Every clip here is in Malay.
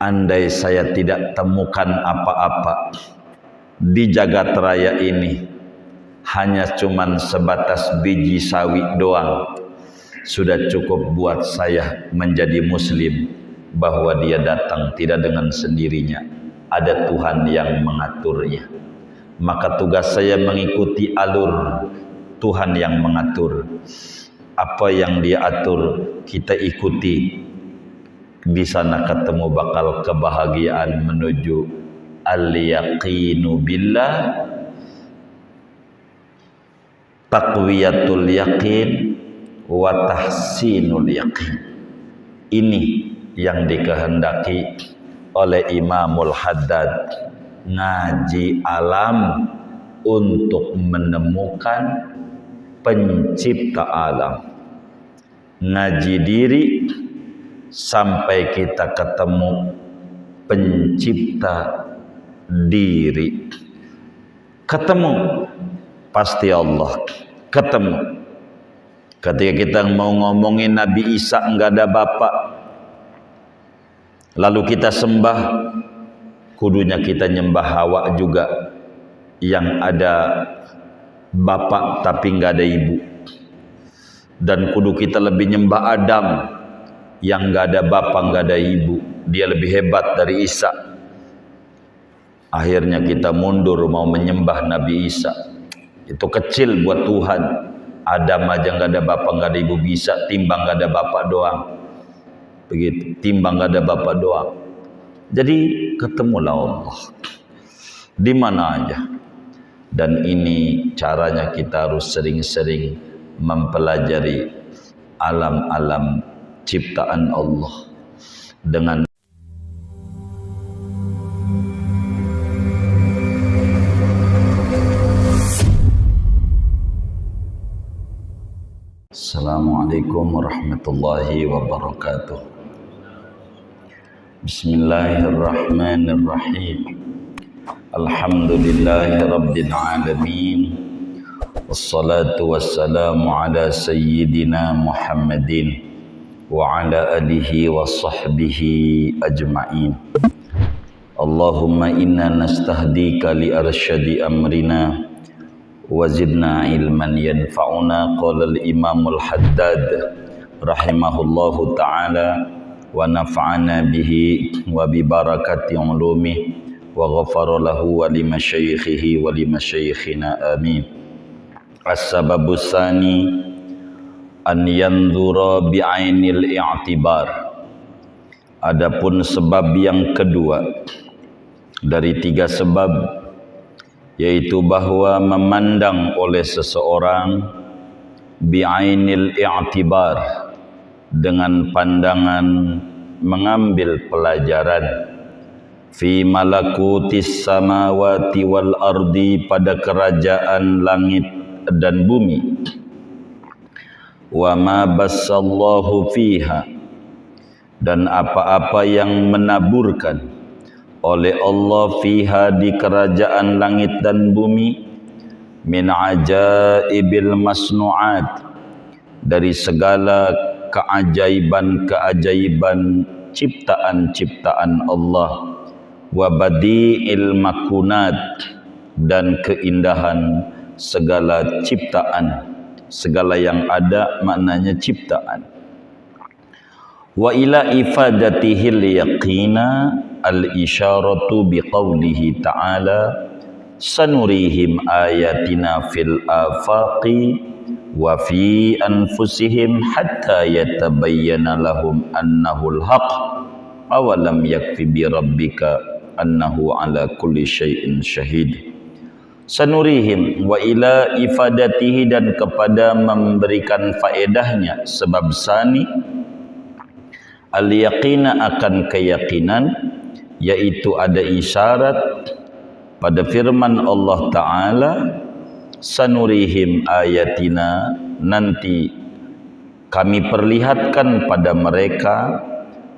andai saya tidak temukan apa-apa di jagat raya ini, hanya cuman sebatas biji sawi doang, sudah cukup buat saya menjadi muslim, bahwa dia datang tidak dengan sendirinya, ada Tuhan yang mengaturnya. Maka tugas saya mengikuti alur Tuhan yang mengatur. Apa yang dia atur kita ikuti. Di sana ketemu bakal kebahagiaan menuju al-yaqinu billah, taqwiyatul yaqin wa tahsinul yaqin. Ini yang dikehendaki oleh Imamul Haddad, ngaji alam untuk menemukan pencipta alam, ngaji diri sampai kita ketemu pencipta diri. Ketemu pasti Allah, ketemu. Ketika kita mau ngomongin Nabi Isa enggak ada bapak, lalu kita sembah, kudunya kita nyembah Hawa juga yang ada bapak tapi enggak ada ibu. Dan kudu kita lebih nyembah Adam yang enggak ada bapak, enggak ada ibu. Dia lebih hebat dari Isa. Akhirnya kita mundur mau menyembah Nabi Isa. Itu kecil buat Tuhan. Adam aja enggak ada bapak, enggak ada ibu bisa, timbang enggak ada bapak doang. Begitu, timbang enggak ada bapak doang. Jadi ketemulah Allah di mana aja. Dan ini caranya kita harus sering-sering mempelajari alam-alam ciptaan Allah dengan Assalamualaikum warahmatullahi wabarakatuh. Bismillahirrahmanirrahim. Alhamdulillahi rabbil alamin. Wassalatu wassalamu ala sayyidina Muhammadin wa ala alihi wa sahbihi ajma'in. Allahumma inna nastahdika li arsyadi amrina wa zidna ilman yanfa'una. Qala al-imamul Haddad rahimahullahu ta'ala wa nafa'ana bihi wa bi barakati ulumih wa ghafara lahu wa li masyayikhihi wa li masyayikhina amin. As-sababu tsani an yanzura bi'ainil i'tibar. Adapun sebab yang kedua dari tiga sebab, yaitu bahwa memandang oleh seseorang bi'ainil i'tibar, dengan pandangan mengambil pelajaran fi malakutis samawati wal ardi, pada kerajaan langit dan bumi, wa ma bassallahu fiha, dan apa-apa yang menaburkan oleh Allah fiha, di kerajaan langit dan bumi, min ajaibil masnu'at, dari segala keajaiban-keajaiban ciptaan-ciptaan Allah, wa badi'il makunat, dan keindahan segala ciptaan, segala yang ada maknanya ciptaan. Wa ila ifadatihil yaqina al-isyaratu biqaulihi ta'ala sanurihim ayatina fil afaqi wa fi anfusihim hatta yatabayyana lahum annahul haq awalam yakfi bi rabbika annahu ala kulli syai'in syahid. Sanurihim wa ila ifadatihi, dan kepada memberikan faedahnya sebab sani, al-yaqina, akan keyakinan, yaitu ada isyarat pada firman Allah Ta'ala, sanurihim ayatina, nanti kami perlihatkan pada mereka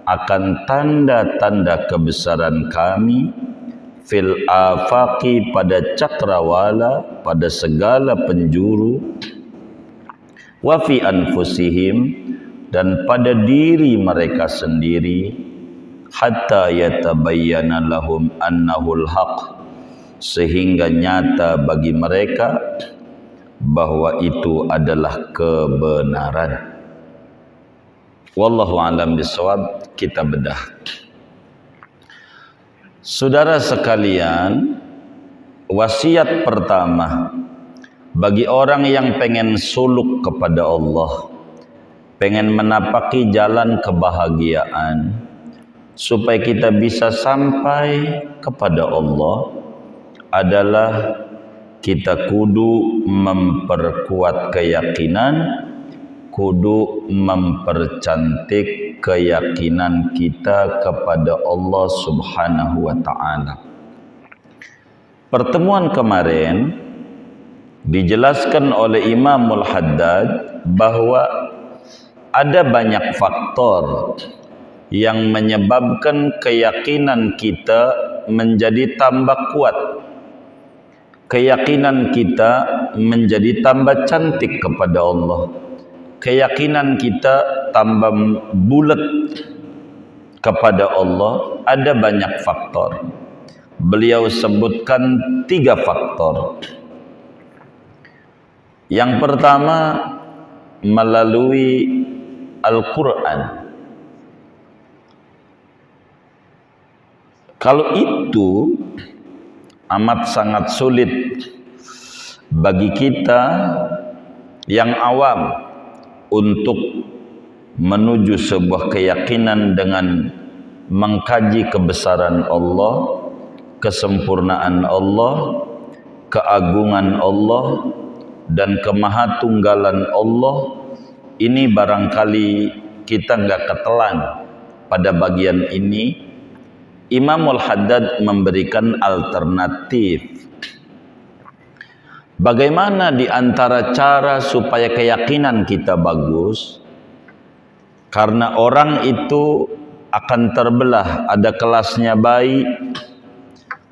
akan tanda-tanda kebesaran kami, fil afaqi, pada cakrawala, pada segala penjuru, wa fi anfusihim, dan pada diri mereka sendiri, hatta yatabayyana lahum annahul haq, sehingga nyata bagi mereka bahwa itu adalah kebenaran. Wallahu a'lam bishawab. Kita bedah. Saudara sekalian, wasiat pertama bagi orang yang pengen suluk kepada Allah, pengen menapaki jalan kebahagiaan, supaya kita bisa sampai kepada Allah, adalah kita kudu memperkuat keyakinan, kudu mempercantik keyakinan kita kepada Allah Subhanahu wa ta'ala. Pertemuan kemarin dijelaskan oleh Imamul Haddad bahwa ada banyak faktor yang menyebabkan keyakinan kita menjadi tambah kuat, keyakinan kita menjadi tambah cantik kepada Allah, keyakinan kita tambah bulat kepada Allah. Ada banyak faktor. Beliau sebutkan 3 faktor. Yang pertama, melalui Al-Quran. Kalau itu amat sangat sulit bagi kita yang awam untuk menuju sebuah keyakinan dengan mengkaji kebesaran Allah, kesempurnaan Allah, keagungan Allah, dan kemahatunggalan Allah. Ini barangkali kita nggak ketelan pada bagian ini. Imamul Haddad memberikan alternatif. Bagaimana di antara cara supaya keyakinan kita bagus? Karena orang itu akan terbelah, ada kelasnya bayi,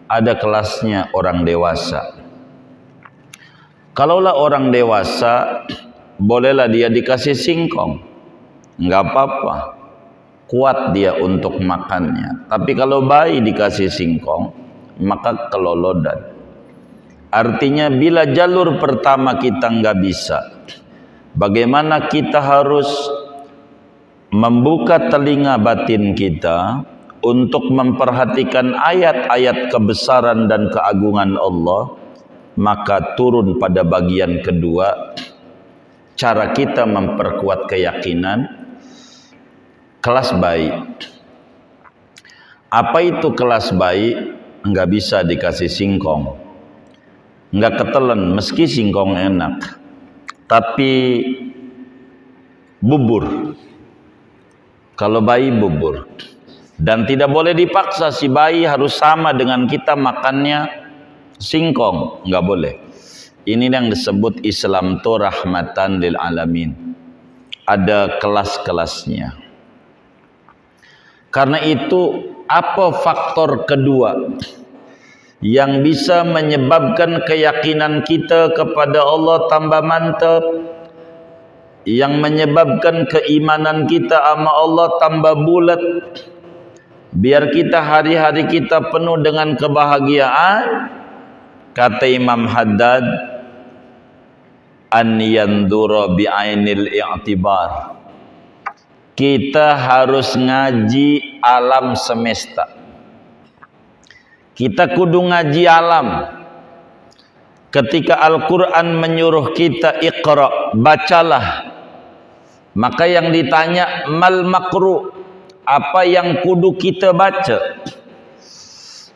ada kelasnya orang dewasa. Kalaulah orang dewasa, bolehlah dia dikasih singkong, nggak apa-apa, kuat dia untuk makannya. Tapi kalau bayi dikasih singkong, maka kelolodan. Artinya bila jalur pertama kita nggak bisa, bagaimana kita harus membuka telinga batin kita untuk memperhatikan ayat-ayat kebesaran dan keagungan Allah, maka turun pada bagian kedua, cara kita memperkuat keyakinan, kelas bayi. Apa itu kelas bayi? Nggak bisa dikasih singkong, nggak ketelan, meski singkong enak, tapi bubur. Kalau bayi bubur, dan tidak boleh dipaksa si bayi harus sama dengan kita makannya singkong, nggak boleh. Ini yang disebut Islam itu rahmatan lil alamin. Ada kelas-kelasnya. Karena itu, apa faktor kedua yang bisa menyebabkan keyakinan kita kepada Allah tambah mantap, yang menyebabkan keimanan kita sama Allah tambah bulat, biar kita hari-hari kita penuh dengan kebahagiaan? Kata Imam Haddad, an yandura bi'ainil i'tibar. Kita harus ngaji alam semesta. Kita kudu ngaji alam. Ketika Al-Quran menyuruh kita iqra, bacalah, maka yang ditanya mal makru, apa yang kudu kita baca?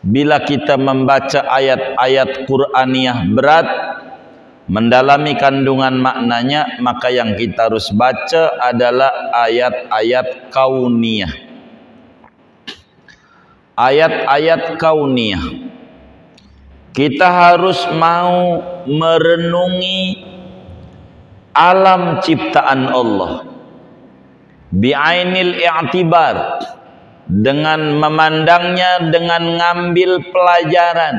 Bila kita membaca ayat-ayat Qur'aniyah berat, mendalami kandungan maknanya, maka yang kita harus baca adalah ayat-ayat kauniyah. Ayat-ayat kauniyah. Kita harus mau merenungi alam ciptaan Allah bi'ainil i'tibar, dengan memandangnya dengan ngambil pelajaran,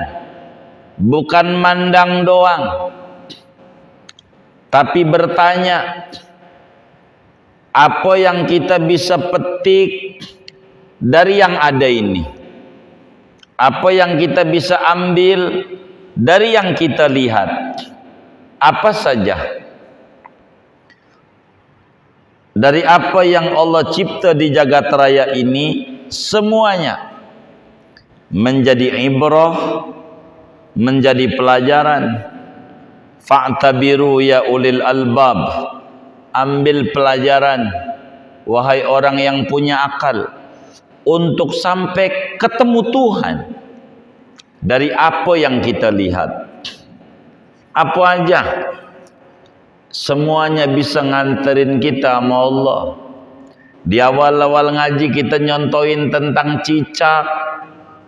bukan mandang doang, tapi bertanya apa yang kita bisa petik dari yang ada ini? Apa yang kita bisa ambil dari yang kita lihat? Apa saja dari apa yang Allah cipta di jagat raya ini, semuanya menjadi ibrah, menjadi pelajaran. Fa'tabiru ya ulil albab, ambil pelajaran wahai orang yang punya akal, untuk sampai ketemu Tuhan dari apa yang kita lihat. Apa aja, semuanya bisa nganterin kita sama Allah. Di awal-awal ngaji kita nyontoin tentang cicak,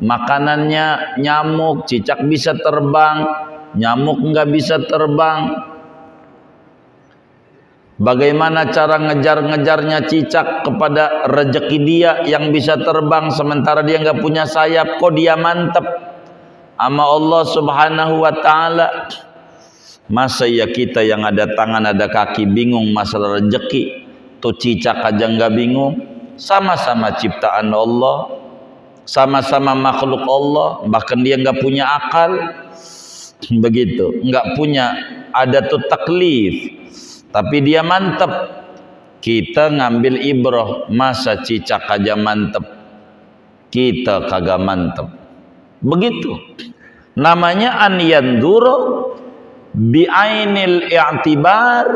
makanannya nyamuk, cicak bisa terbang, nyamuk nggak bisa terbang. Bagaimana cara ngejar-ngejarnya cicak kepada rezeki dia yang bisa terbang sementara dia nggak punya sayap, kok dia mantep sama Allah Subhanahu wa ta'ala. Masa ya kita yang ada tangan ada kaki bingung masalah rezeki, tuh cicak aja nggak bingung. Sama-sama ciptaan Allah, sama-sama makhluk Allah, bahkan dia nggak punya akal, begitu, nggak punya, ada tuh taklif, tapi dia mantep. Kita ngambil ibrah, masa cicak aja mantep, kita kagak mantep. Begitu namanya an yanduru bi'ainil i'tibar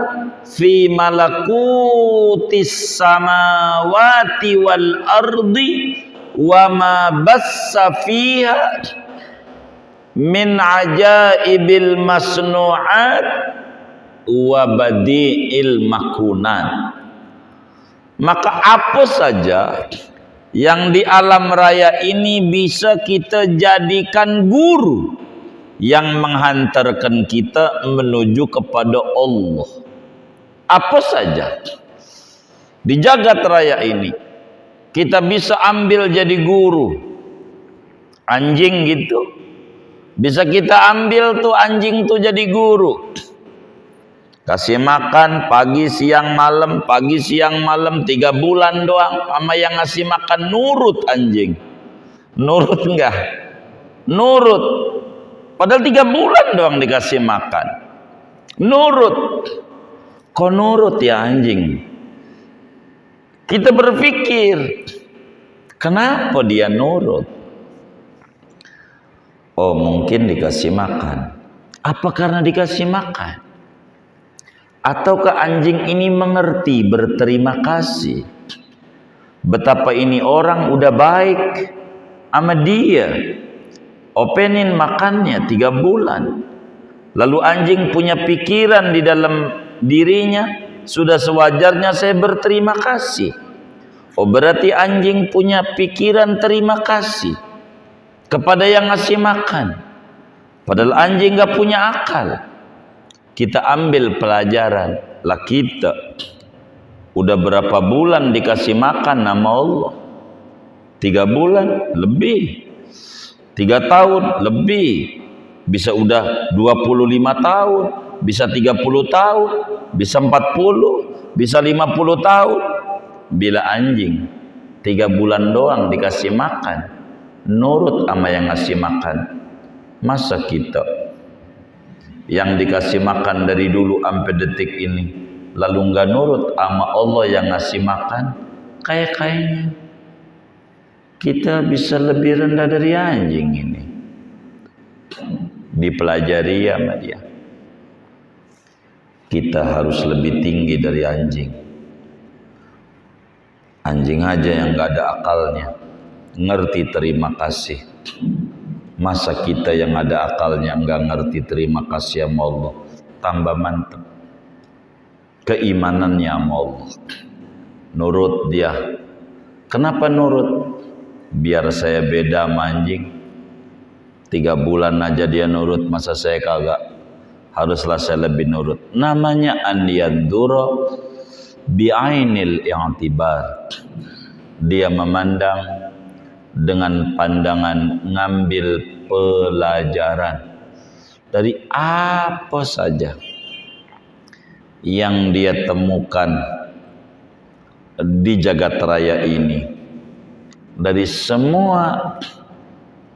fi malakutis samawati wal ardi wa ma bassa fiha min ajaibil masnu'at wa badi'il makunat. Maka apa saja yang di alam raya ini bisa kita jadikan guru yang menghantarkan kita menuju kepada Allah. Apa saja di jagat raya ini kita bisa ambil jadi guru. Anjing gitu, bisa kita ambil tuh anjing tuh jadi guru. Kasih makan pagi siang malam, pagi siang malam 3 bulan doang, sama yang ngasih makan nurut anjing. Nurut enggak? Nurut. Padahal 3 bulan doang dikasih makan. Nurut. Kok nurut ya anjing? Kita berpikir, kenapa dia nurut? Oh, mungkin dikasih makan. Apa karena dikasih makan? Ataukah anjing ini mengerti berterima kasih? Betapa ini orang udah baik sama dia. Openin makannya 3 bulan. Lalu anjing punya pikiran di dalam dirinya, sudah sewajarnya saya berterima kasih. Oh, berarti anjing punya pikiran terima kasih kepada yang ngasih makan. Padahal anjing gak punya akal. Kita ambil pelajaran. Lah kita udah berapa bulan dikasih makan nama Allah? 3 bulan lebih, 3 tahun lebih, bisa udah 25 tahun, bisa 30 tahun, bisa 40, bisa 50 tahun. Bila anjing 3 bulan doang dikasih makan, nurut sama yang ngasih makan, masa kita yang dikasih makan dari dulu sampai detik ini lalu nggak nurut sama Allah yang ngasih makan? Kayaknya kita bisa lebih rendah dari anjing ini. Dipelajari sama dia. Kita harus lebih tinggi dari anjing. Anjing aja yang nggak ada akalnya ngerti terima kasih. Masa kita yang ada akalnya nggak ngerti terima kasih sama Allah? Tambah mantap keimanannya sama Allah. Nurut dia. Kenapa nurut? Biar saya beda sama anjing. 3 bulan aja dia nurut, masa saya kagak? Haruslah saya lebih nurut. Namanya an yandura bi'ainil i'tibar. Dia memandang dengan pandangan ngambil pelajaran dari apa saja yang dia temukan di jagat raya ini. dari semua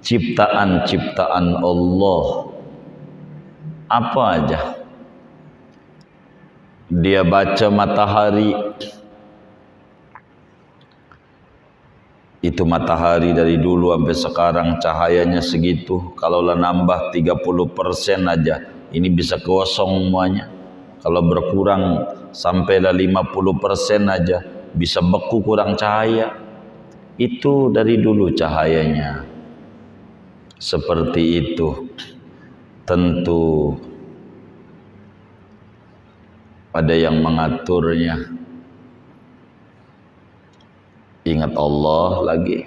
ciptaan-ciptaan Allah. Apa aja? Dia baca matahari. Itu matahari dari dulu sampai sekarang cahayanya segitu. Kalaulah nambah 30% aja, ini bisa kosong semuanya. Kalau berkurang sampailah 50% aja, bisa beku kurang cahaya. Itu dari dulu cahayanya. Seperti itu. Tentu ada yang mengaturnya. Ingat Allah lagi.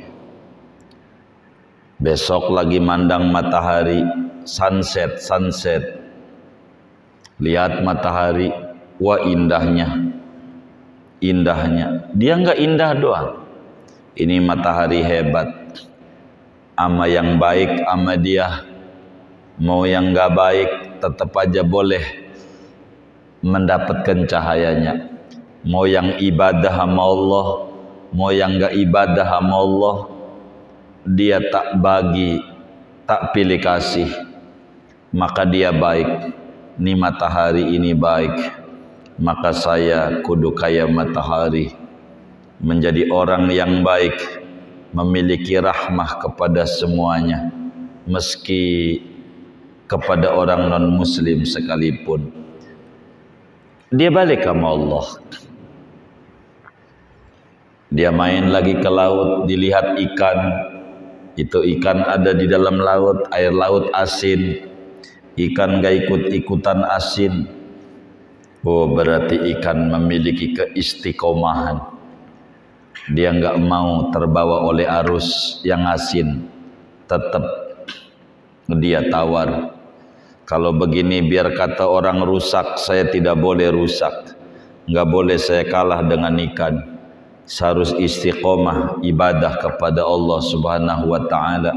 Besok lagi mandang matahari, sunset. Lihat matahari, wah indahnya. Dia nggak indah doang. Ini matahari hebat. Ama yang baik ama dia, mau yang nggak baik tetap aja boleh mendapatkan cahayanya. Mau yang ibadah sama Allah, mau yang nggak ibadah sama Allah, dia tak bagi, tak pilih kasih, maka dia baik. Ini matahari ini baik, maka saya kudu kaya matahari, menjadi orang yang baik, memiliki rahmah kepada semuanya, meski kepada orang non muslim sekalipun. Dia balik sama Allah. Dia main lagi ke laut, dilihat ikan. Itu ikan ada di dalam laut, air laut asin. Ikan gak ikut-ikutan asin. Oh, berarti ikan memiliki keistiqomahan. Dia nggak mau terbawa oleh arus yang asin, tetap dia tawar. Kalau begini biar kata orang rusak, saya tidak boleh rusak. Nggak boleh saya kalah dengan ikan. Saya harus istiqomah ibadah kepada Allah Subhanahu wa ta'ala.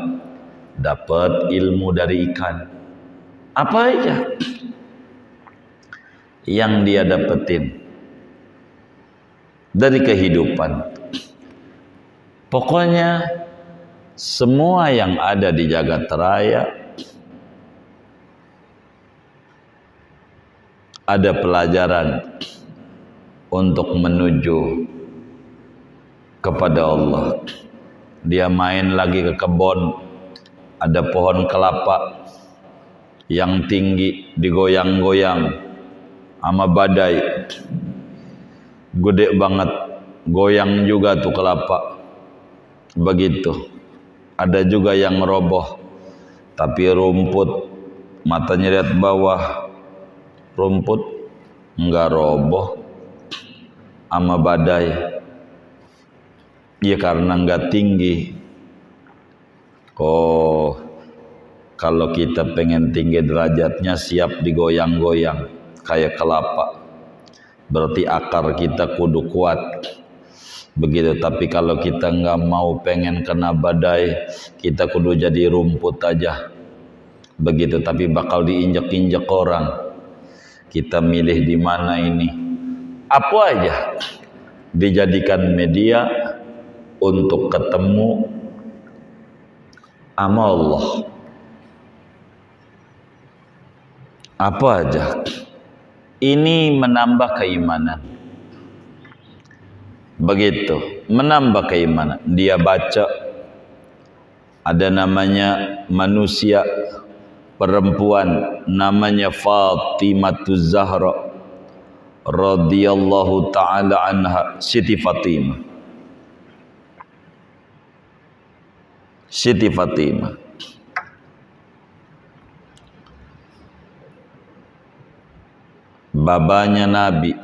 Dapat ilmu dari ikan. Apa aja yang dia dapetin dari kehidupan. Pokoknya semua yang ada di jagat raya ada pelajaran untuk menuju kepada Allah. Dia main lagi ke kebun, ada pohon kelapa yang tinggi digoyang-goyang sama badai, gede banget, goyang juga tuh kelapa. Begitu. Ada juga yang roboh, tapi rumput, matanya lihat bawah, rumput enggak roboh sama badai. Ya karena enggak tinggi. Oh, kalau kita pengen tinggi derajatnya, siap digoyang-goyang kayak kelapa, berarti akar kita kudu kuat. Begitu. Tapi kalau kita nggak mau pengen kena badai, kita kudu jadi rumput aja. Begitu. Tapi bakal diinjak-injak orang. Kita milih di mana ini? Apa aja dijadikan media untuk ketemu sama Allah. Apa aja? Ini menambah keimanan. Begitu, menambah keimanan. Dia baca, ada namanya manusia perempuan, namanya Fatimatu Zahra radhiyallahu ta'ala anha, Siti Fatimah. Siti Fatimah. Babanya Nabi,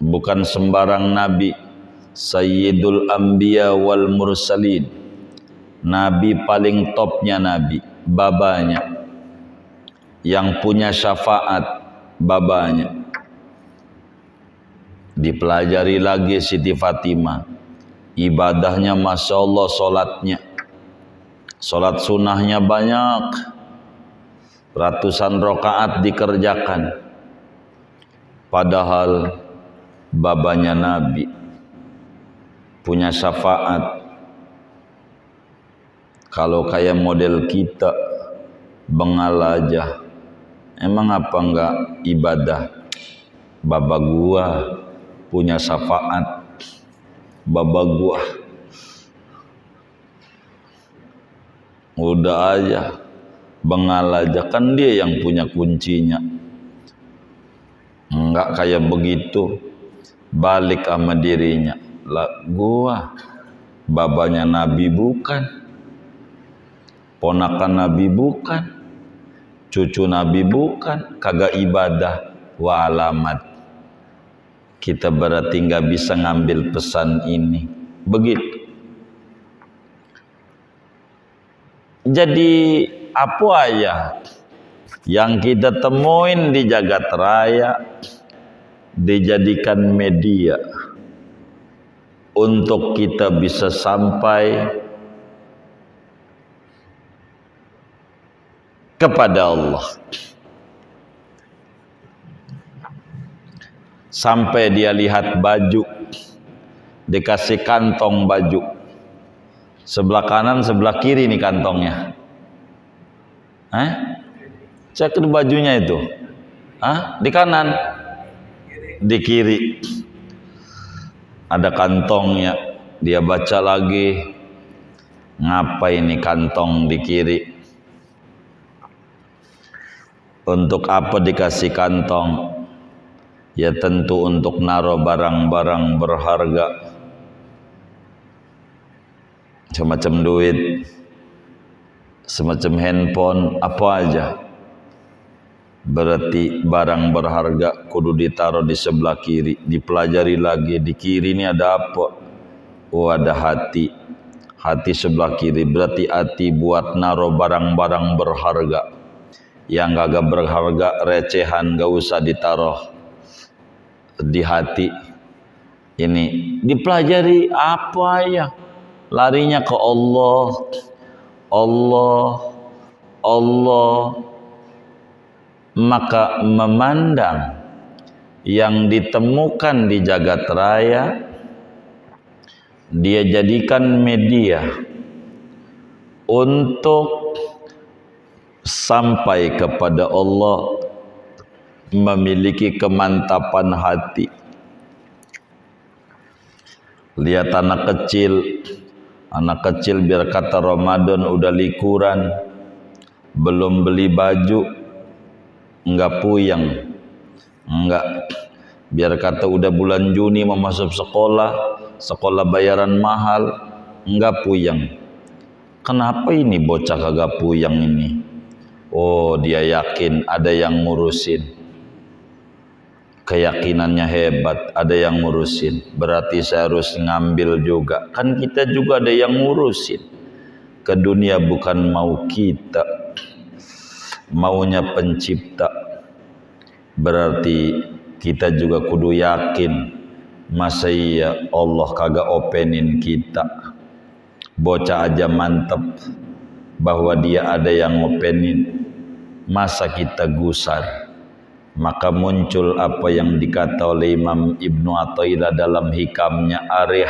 bukan sembarang Nabi, Sayyidul Anbiya wal Mursalin, Nabi paling topnya Nabi, babanya, yang punya syafaat, babanya. Dipelajari lagi Siti Fatimah, ibadahnya Masya Allah, sholat sunnahnya banyak, ratusan rakaat dikerjakan. Padahal babanya Nabi punya syafaat. Kalau kayak model kita bengal aja, emang apa enggak ibadah? Baba gua punya syafaat, baba gua udah aja bengal aja, kan dia yang punya kuncinya. Enggak kayak begitu, balik sama dirinya. Lah gua babanya Nabi bukan, ponakan Nabi bukan, cucu Nabi bukan, kagak ibadah wa alamat. Kita berarti nggak bisa ngambil pesan ini. Begitu. Jadi apa ya yang kita temuin di jagat raya dijadikan media untuk kita bisa sampai kepada Allah. Sampai dia lihat baju, dikasih kantong baju, sebelah kanan sebelah kiri nih kantongnya. Cek di bajunya itu. Di kanan, di kiri ada kantongnya. Dia baca lagi, ngapa ini kantong di kiri? Untuk apa dikasih kantong? Ya tentu untuk naruh barang-barang berharga, semacam duit, semacam handphone, apa aja. Berarti barang berharga kudu ditaruh di sebelah kiri. Dipelajari lagi, di kiri ini ada apa? Oh, ada hati. Hati sebelah kiri, berarti hati buat naruh barang-barang berharga. Yang gak berharga, recehan, gak usah ditaruh di hati. Ini dipelajari apa ya? Larinya ke Allah, Allah, Allah. Maka memandang yang ditemukan di jagat raya, dia jadikan media untuk sampai kepada Allah, memiliki kemantapan hati. Lihat anak kecil biar kata Ramadan udah likuran, belum beli baju, enggak puyeng, enggak. Biar kata udah bulan Juni mau masuk sekolah bayaran mahal, enggak puyeng. Kenapa ini bocah kagak puyeng ini? Oh, dia yakin ada yang ngurusin. Keyakinannya hebat, ada yang ngurusin. Berarti saya harus ngambil juga. Kan kita juga ada yang ngurusin. Ke dunia bukan mau kita, maunya pencipta. Berarti kita juga kudu yakin, masa iya Allah kagak openin kita. Bocah aja mantep bahwa dia ada yang openin, masa kita gusar? Maka muncul apa yang dikata oleh Imam Ibnu Athaillah dalam hikamnya, arih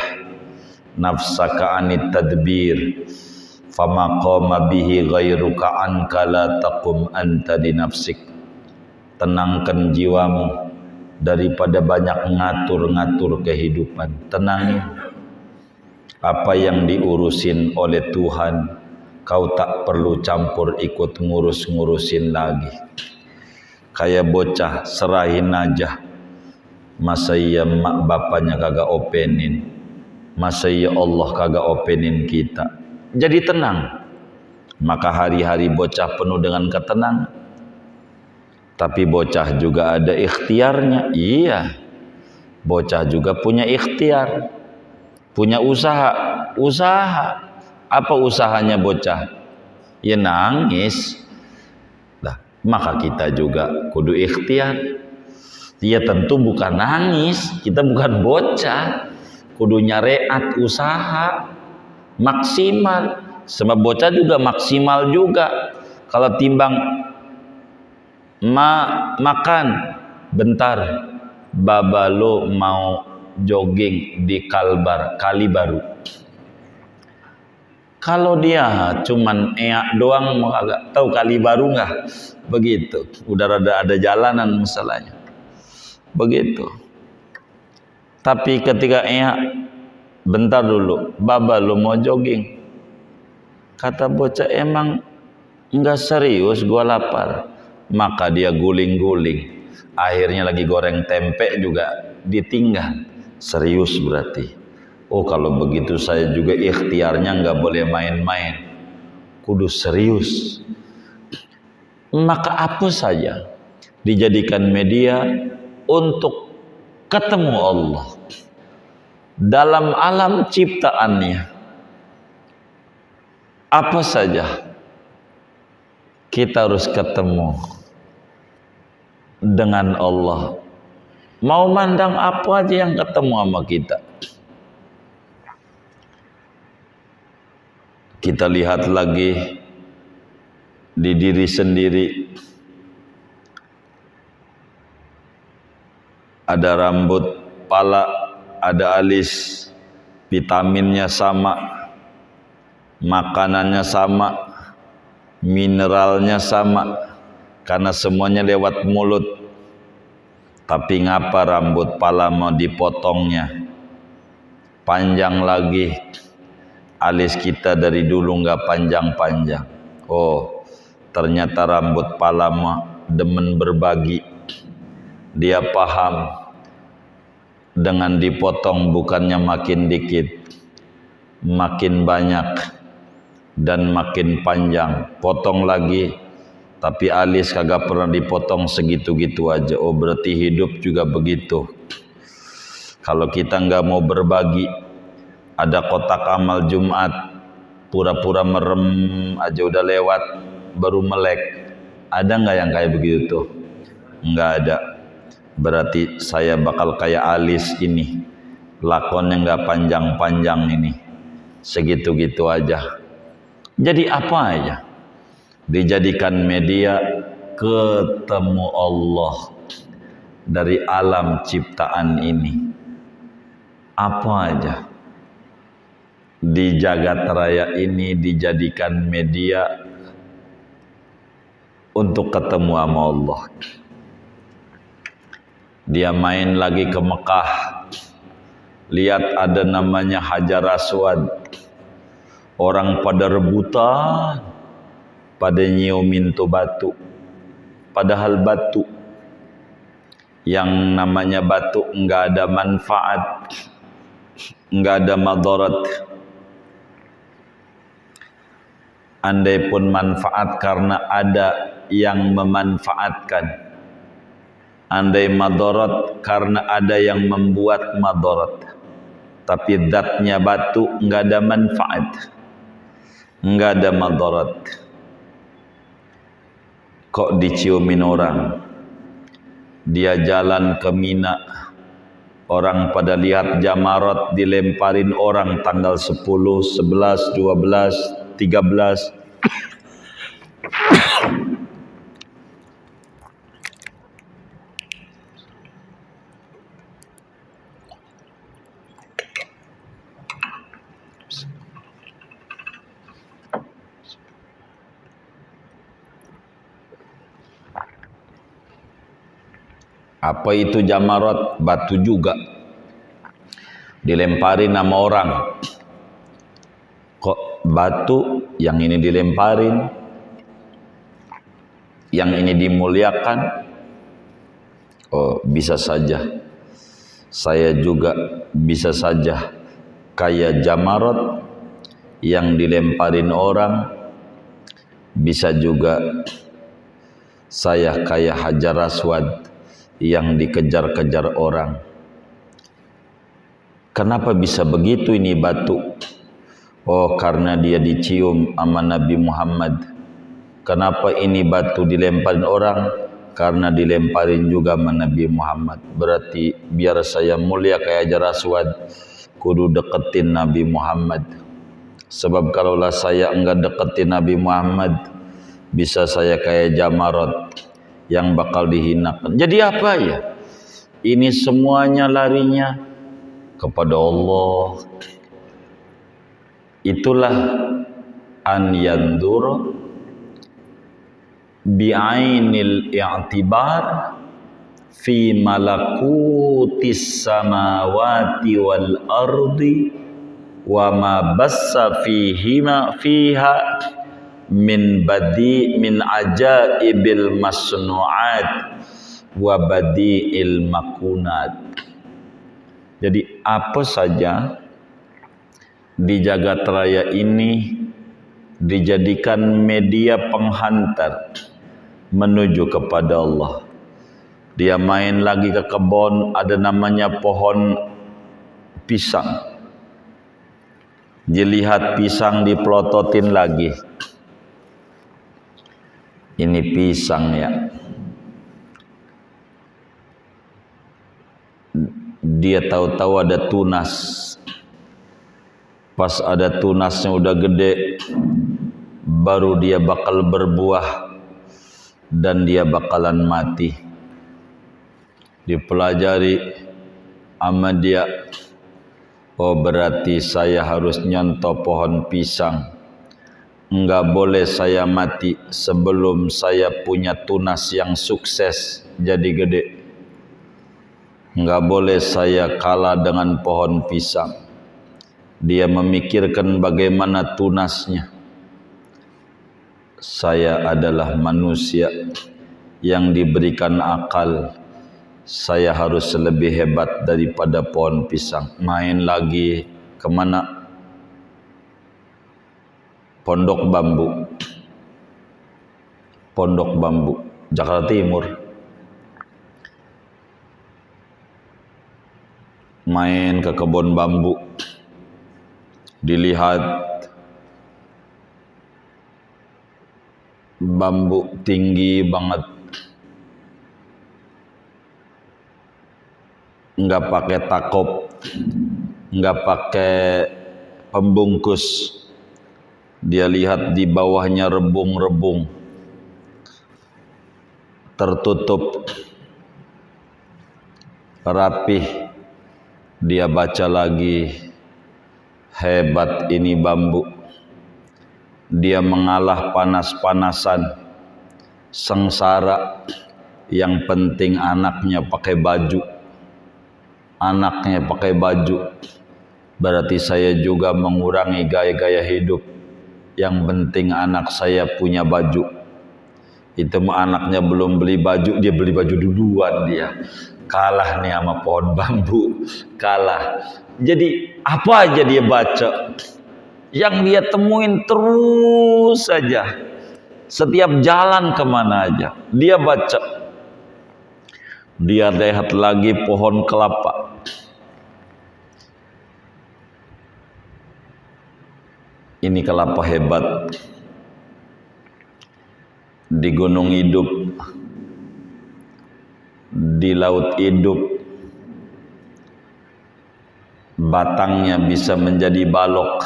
nafsaka anit tadbir fama qama bihi ghairuka anka la taqum anta di nafsik. Tenangkan jiwamu daripada banyak ngatur-ngatur kehidupan. Tenangin apa yang diurusin oleh Tuhan, kau tak perlu campur ikut ngurus-ngurusin lagi. Kayak bocah, serahin aja. Masa iya mak bapaknya kagak openin, masa iya Allah kagak openin kita. Jadi tenang. Maka hari-hari bocah penuh dengan ketenangan. Tapi bocah juga ada ikhtiarnya. Iya, bocah juga punya ikhtiar, punya usaha. Apa usahanya bocah? Ya nangis. Maka kita juga kudu ikhtiar. Dia tentu bukan nangis, kita bukan bocah, kudu nyareat usaha maksimal. Sama bocah juga maksimal juga. Kalau timbang makan bentar, baba lo mau jogging di Kalbar, Kali Baru. Kalau dia cuman eak doang, mau agak tahu Kali Baru nggak? Begitu. Udah ada jalanan masalahnya. Begitu. Tapi ketika eak, bentar dulu, Baba lu mau jogging. Kata bocah, emang nggak serius, gua lapar. Maka dia guling-guling. Akhirnya lagi goreng tempe juga ditinggal. Serius berarti. Oh kalau begitu saya juga ikhtiarnya nggak boleh main-main, kudu serius. Maka apa saja dijadikan media untuk ketemu Allah dalam alam ciptaannya. Apa saja kita harus ketemu dengan Allah. Mau mandang apa aja yang ketemu sama kita. Kita lihat lagi di diri sendiri. Ada rambut, pala, ada alis, vitaminnya sama, makanannya sama, mineralnya sama, karena semuanya lewat mulut. Tapi ngapa rambut pala mau dipotongnya? Panjang lagi. Alis kita dari dulu nggak panjang-panjang. Oh, ternyata rambut pala demen berbagi. Dia paham dengan dipotong bukannya makin dikit, makin banyak dan makin panjang. Potong lagi, tapi alis kagak pernah dipotong segitu-gitu aja. Oh, berarti hidup juga begitu. Kalau kita nggak mau berbagi, ada kotak amal Jumat, pura-pura merem aja udah lewat, baru melek. Ada nggak yang kayak begitu tuh? Nggak ada. Berarti saya bakal kayak alis ini, lakonnya nggak panjang-panjang ini, segitu-gitu aja. Jadi apa aja dijadikan media ketemu Allah dari alam ciptaan ini. Apa aja di jagat raya ini dijadikan media untuk ketemu sama Allah. Dia main lagi ke Mekah, lihat ada namanya Hajar Aswad. Orang pada rebutan, pada nyiumin tuh batu. Padahal batu, yang namanya batu enggak ada manfaat, enggak ada madarat. Andai pun manfaat karena ada yang memanfaatkan. Andai madarat karena ada yang membuat madarat. Tapi zatnya batu enggak ada manfaat, enggak ada madarat. Kok diciumin orang? Dia jalan ke Mina, orang pada lihat jamarat dilemparin orang tanggal 10, 11, 12, 13. Apa itu jamarat? Batu juga dilemparin sama orang. Kok batu yang ini dilemparin, yang ini dimuliakan? Oh, bisa saja saya juga bisa saja kayak jamarat yang dilemparin orang. Bisa juga saya kayak Hajar Aswad yang dikejar-kejar orang. Kenapa bisa begitu ini batu? Oh, karena dia dicium sama Nabi Muhammad. Kenapa ini batu dilemparin orang? Karena dilemparin juga sama Nabi Muhammad. Berarti biar saya mulia kayak Hajar Aswad, kudu deketin Nabi Muhammad. Sebab kalaulah saya enggak deketin Nabi Muhammad, bisa saya kayak jamarat yang bakal dihinakan. Jadi apa ya? Ini semuanya larinya kepada Allah. Itulah an yandur bi'ainil i'tibar fi malakutis samawati wal ardi wa ma bassa fiha min ajaibil masnu'at wa badi'il makunat. Jadi apa saja di jagat raya ini dijadikan media penghantar menuju kepada Allah. Dia main lagi ke kebun, ada namanya pohon pisang. Dilihat pisang, dipelototin lagi. Ini pisang ya. Dia tahu-tahu ada tunas. Pas ada tunasnya udah gede, baru dia bakal berbuah dan dia bakalan mati. Dipelajari sama dia, oh berarti saya harus nyontoh pohon pisang. Enggak boleh saya mati sebelum saya punya tunas yang sukses jadi gede. Enggak boleh saya kalah dengan pohon pisang. Dia memikirkan bagaimana tunasnya. Saya adalah manusia yang diberikan akal. Saya harus lebih hebat daripada pohon pisang. Main lagi kemana? Pondok Bambu. Pondok Bambu, Jakarta Timur. Main ke kebun bambu. Dilihat bambu tinggi banget, nggak pakai takop, nggak pakai pembungkus. Dia lihat di bawahnya rebung-rebung, tertutup rapih. Dia baca lagi, hebat ini bambu. Dia mengalah panas-panasan, sengsara. Yang penting anaknya pakai baju. Anaknya pakai baju. Berarti saya juga mengurangi gaya-gaya hidup. Yang penting anak saya punya baju. Itu anaknya belum beli baju, dia beli baju duluan dia. Kalah nih sama pohon bambu, kalah. Jadi apa aja dia baca, yang dia temuin terus saja. Setiap jalan kemana aja dia baca. Dia lihat lagi pohon kelapa. Ini kelapa hebat. Di gunung hidup, di laut hidup, batangnya bisa menjadi balok,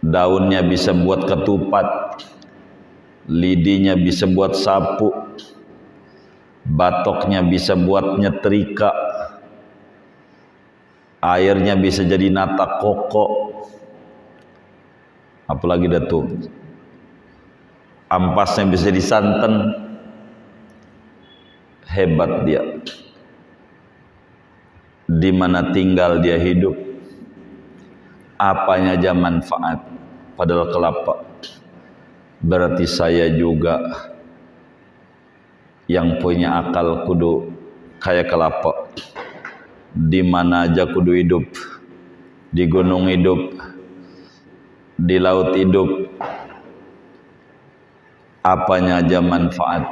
daunnya bisa buat ketupat, lidinya bisa buat sapu, batoknya bisa buat nyetrika, airnya bisa jadi nata koko, apalagi dah tuh, ampasnya bisa disanten. Hebat dia. Di mana tinggal dia hidup, apanya aja manfaat. Padahal kelapa. Berarti saya juga yang punya akal kudu kayak kelapa. Di mana aja kudu hidup. Di gunung hidup, di laut hidup, apanya aja manfaat.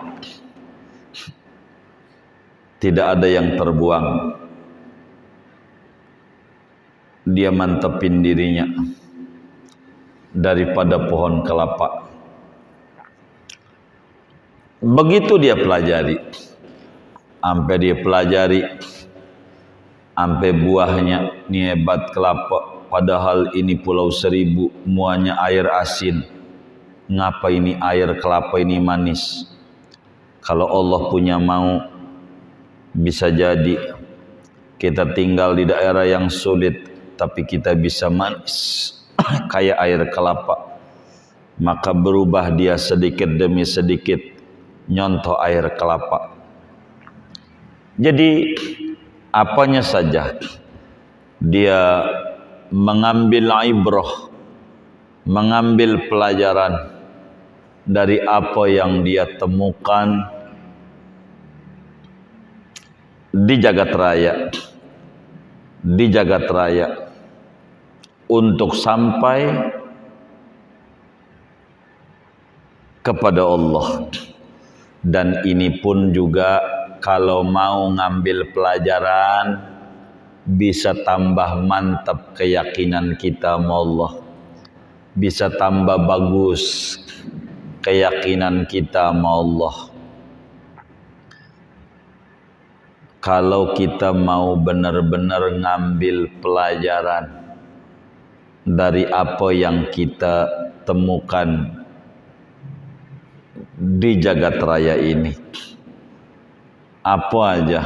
Tidak ada yang terbuang. Dia mantepin dirinya daripada pohon kelapa. Begitu dia pelajari, sampai dia pelajari, sampai buahnya ini hebat kelapa. Padahal ini Pulau Seribu, muanya air asin. Ngapa ini air kelapa ini manis? Kalau Allah punya mau, bisa jadi Kita tinggal di daerah yang sulit, tapi kita bisa manis kayak air kelapa. Maka berubah dia sedikit demi sedikit nyontoh air kelapa. Jadi apanya saja dia mengambil ibrah, mengambil pelajaran dari apa yang dia temukan di jagat raya untuk sampai kepada Allah. Dan ini pun juga kalau mau ngambil pelajaran bisa tambah mantap keyakinan kita sama Allah, bisa tambah bagus keyakinan kita sama Allah. Kalau kita mau benar-benar ngambil pelajaran dari apa yang kita temukan di jagat raya ini, apa aja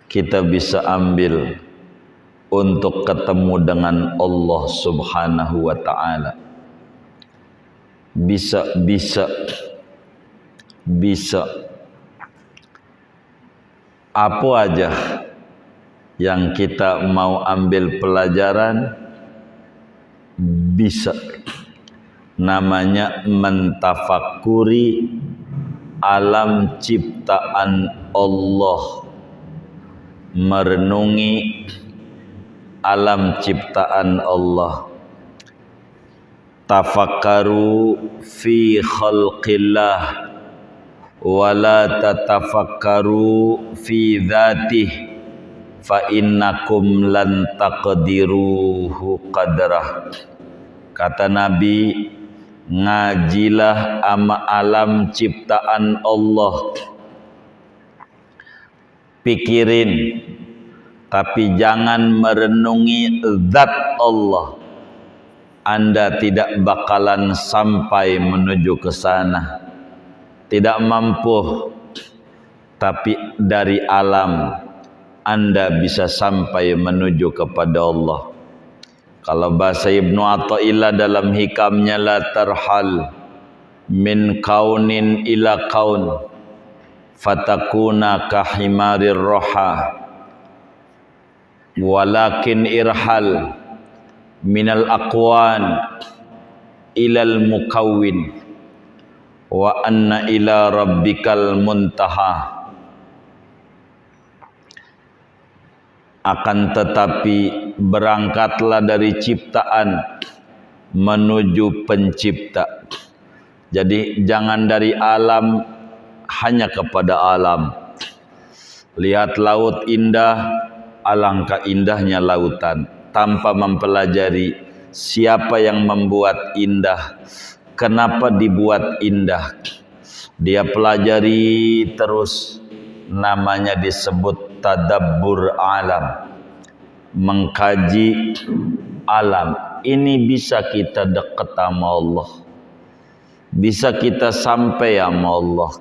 kita bisa ambil untuk ketemu dengan Allah Subhanahu wa ta'ala. Bisa apa aja yang kita mau ambil pelajaran, bisa. Namanya mentafakuri alam ciptaan Allah, merenungi alam ciptaan Allah. Tafakkaru fi khalqillah wala tatafakkaru fi dzatih fa innakum lan taqdiruhu qadrah. Kata Nabi, ngajilah ama alam ciptaan Allah, pikirin tapi jangan merenungi zat Allah. Anda tidak bakalan sampai menuju ke sana, tidak mampu. Tapi dari alam Anda bisa sampai menuju kepada Allah. Kalau bahasa Ibnu Athaillah dalam hikamnya, la tarhal min kaunin ila kaun fatakuna kahimarir roha, walakin irhal minal aqwan ilal mukawwin wa anna ila rabbikal muntaha. Akan tetapi berangkatlah dari ciptaan menuju pencipta. Jadi jangan dari alam hanya kepada alam. Lihat laut indah, alangkah indahnya lautan, tanpa mempelajari siapa yang membuat indah, kenapa dibuat indah. Dia pelajari terus, namanya disebut tadabbur alam, mengkaji alam. Ini bisa kita dekat sama Allah, bisa kita sampai sama Allah,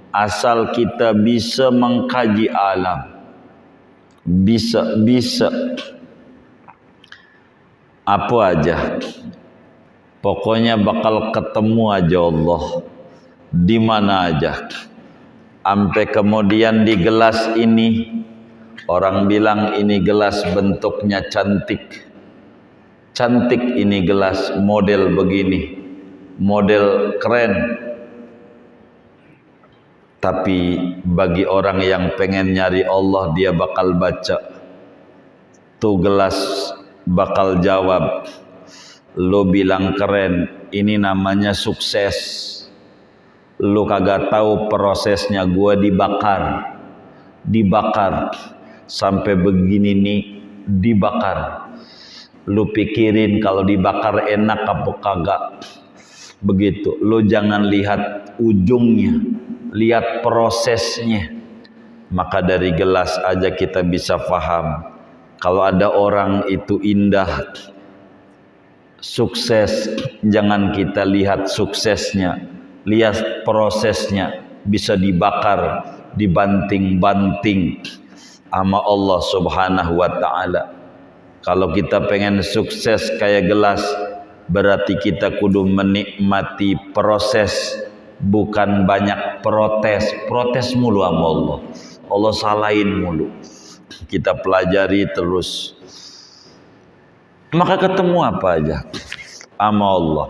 asal kita bisa mengkaji alam. Bisa apa aja, pokoknya bakal ketemu aja Allah di mana aja. Sampai kemudian di gelas ini, orang bilang ini gelas bentuknya cantik. Cantik ini gelas, model begini, model keren. Tapi bagi orang yang pengen nyari Allah, dia bakal baca. Tuh gelas bakal jawab, lo bilang keren, ini namanya sukses. Lu kagak tahu prosesnya, gua dibakar sampai begini nih, dibakar. Lu pikirin kalau dibakar enak apa kagak, begitu. Lu jangan lihat ujungnya, lihat prosesnya. Maka dari gelas aja kita bisa paham kalau ada orang itu indah, sukses. Jangan kita lihat suksesnya, lihat prosesnya. Bisa dibakar, dibanting-banting, sama Allah Subhanahu wa taala. Kalau kita pengen sukses kayak gelas, berarti kita kudu menikmati proses, bukan banyak protes. Protes mulu sama Allah. Allah salahin mulu. Kita pelajari terus. Maka ketemu apa aja sama Allah.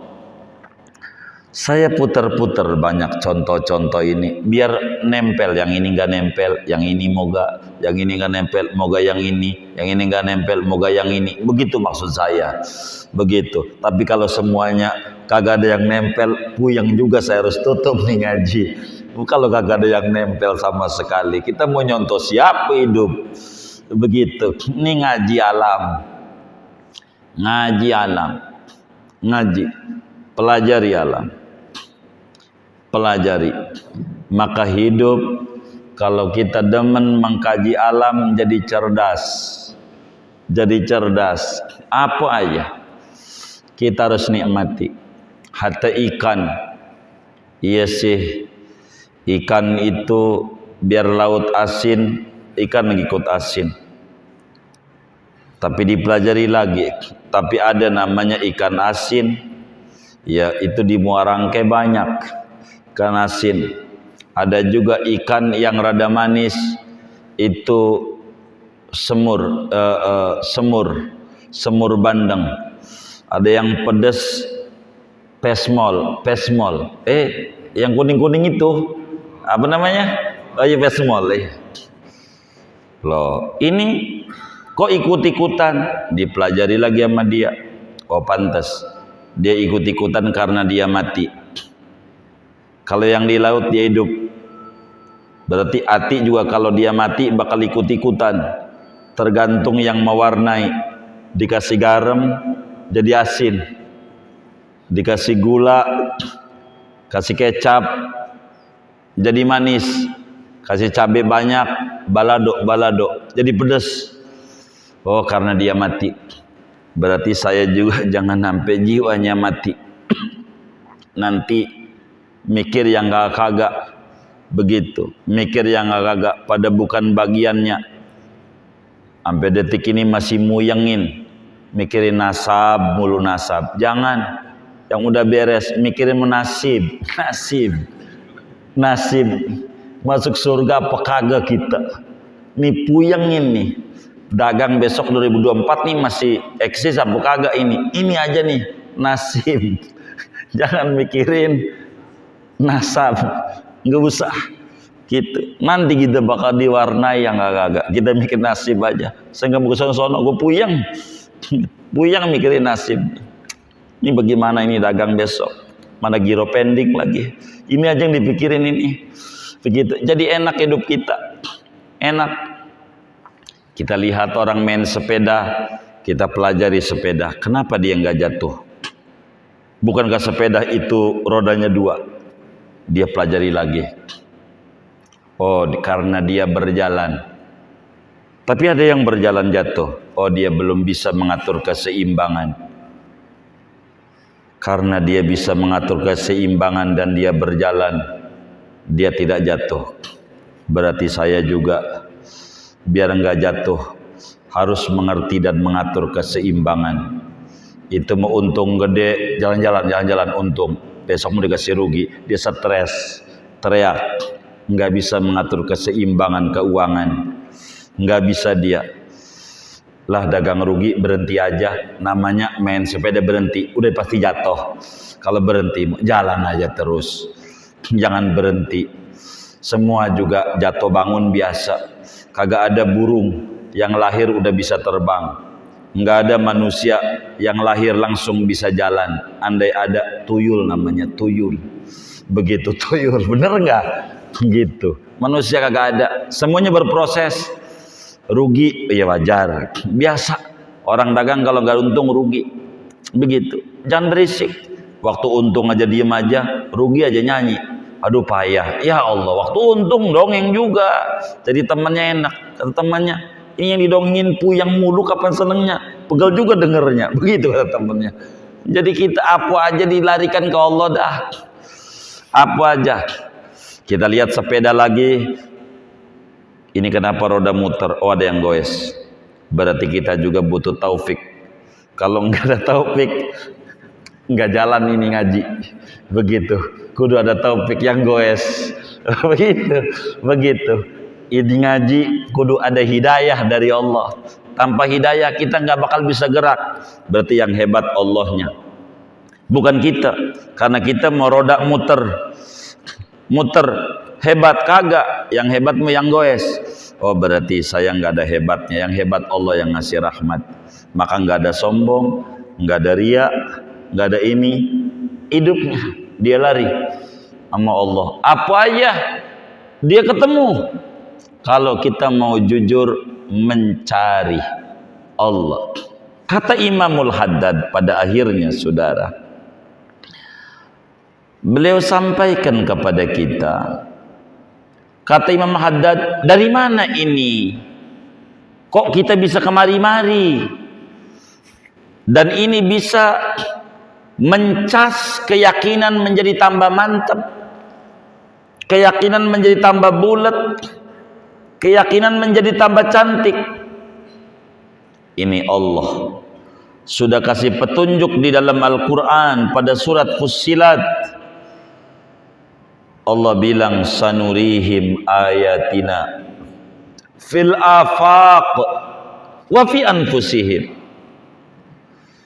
Saya putar-putar banyak contoh-contoh ini biar nempel. Yang ini nggak nempel, yang ini moga, yang ini nggak nempel, moga yang ini nggak nempel, moga yang ini. Begitu maksud saya, begitu. Tapi kalau semuanya kagak ada yang nempel, puyeng juga saya harus tutup nih ngaji. Kalau kagak ada yang nempel sama sekali, kita mau nyontoh siapa hidup? Begitu. Ini ngaji alam, ngaji, pelajari alam. Pelajari, maka hidup kalau kita demen mengkaji alam jadi cerdas, apa aja kita harus nikmati. Hatta ikan, iya sih, ikan itu biar laut asin, ikan ngikut asin, tapi dipelajari lagi. Tapi ada namanya ikan asin, ya itu di Muara Angke banyak ikan asin. Ada juga ikan yang rada manis, itu semur bandeng. Ada yang pedas, pesmol. Yang kuning-kuning itu apa namanya? Oh iya, pesmol ya. Loh, ini kok ikut-ikutan? Dipelajari lagi sama dia. Oh pantas dia ikut-ikutan karena dia mati. Kalau yang di laut dia hidup, berarti hati juga kalau dia mati bakal ikut-ikutan. Tergantung yang mewarnai. Dikasih garam jadi asin, dikasih gula, kasih kecap jadi manis, kasih cabai banyak, balado jadi pedas. Oh karena dia mati. Berarti saya juga jangan sampai jiwanya mati. Nanti mikir yang kagak begitu, mikir yang kagak pada bukan bagiannya. Sampai detik ini masih muyengin mikirin nasab mulu, nasab. Jangan, yang udah beres mikirin nasib masuk surga apa kagak kita. Nih puyengin nih, dagang besok 2024 nih masih eksis apa kagak ini aja nih nasib. Jangan mikirin nasab, nggak usah gitu. Nanti kita bakal diwarnai yang agak-agak. Kita mikir nasib aja. Saya nggak mau kesono-sono, gue puyeng mikirin nasib. Ini bagaimana ini dagang besok? Mana giro pending lagi? Ini aja yang dipikirin ini. Begitu. Jadi enak hidup kita, enak. Kita lihat orang main sepeda, kita pelajari sepeda. Kenapa dia nggak jatuh? Bukankah sepeda itu rodanya 2? Dia pelajari lagi. Oh, karena dia berjalan. Tapi ada yang berjalan jatuh. Oh, dia belum bisa mengatur keseimbangan. Karena dia bisa mengatur keseimbangan dan dia berjalan, dia tidak jatuh. Berarti saya juga biar enggak jatuh harus mengerti dan mengatur keseimbangan. Itu mau untung gede, jalan-jalan untung. Besok mau dikasih rugi, dia stres, teriak, nggak bisa mengatur keseimbangan keuangan, nggak bisa dia. Lah dagang rugi berhenti aja, namanya main sepeda berhenti, udah pasti jatuh. Kalau berhenti, jalan aja terus, jangan berhenti. Semua juga jatuh bangun biasa, kagak ada burung yang lahir udah bisa terbang. Nggak ada manusia yang lahir langsung bisa jalan. Andai ada tuyul, namanya tuyul. Begitu tuyul, bener nggak? Gitu. Manusia kagak ada. Semuanya berproses. Rugi, ya wajar. Biasa. Orang dagang kalau nggak untung rugi. Begitu. Jangan berisik. Waktu untung aja diem aja, rugi aja nyanyi. Aduh payah. Ya Allah, waktu untung dongeng juga. Jadi temannya enak. Kata temannya, ini yang didongengin puyeng mulu kapan senengnya, pegel juga dengernya. Begitu kata temennya. Jadi kita apa aja dilarikan ke Allah dah, apa aja. Kita lihat sepeda lagi, Ini kenapa roda muter? Oh, ada yang goes. Berarti kita juga butuh taufik. Kalau nggak ada taufik, nggak jalan ini ngaji. Begitu. Kudu ada taufik yang goes. Begitu. Ini ngaji kudu ada hidayah dari Allah. Tanpa hidayah kita nggak bakal bisa gerak. Berarti yang hebat Allahnya, bukan kita. Karena kita mau roda muter hebat kagak. Yang hebatmu yang goes. Oh, berarti saya nggak ada hebatnya. Yang hebat Allah yang ngasih rahmat. Maka nggak ada sombong, nggak ada riya, nggak ada ini. Hidupnya dia lari sama Allah. Apa aja dia ketemu. Kalau kita mau jujur mencari Allah. Kata Imamul Haddad pada akhirnya, saudara, beliau sampaikan kepada kita. Kata Imam Haddad, dari mana ini? Kok kita bisa kemari-mari? Dan ini bisa mencas keyakinan menjadi tambah mantap. Keyakinan menjadi tambah bulat. Keyakinan menjadi tambah cantik. Ini Allah sudah kasih petunjuk di dalam Al-Quran pada surat Fussilat. Allah bilang sanurihim ayatina fil afaq wa fi anfusihim.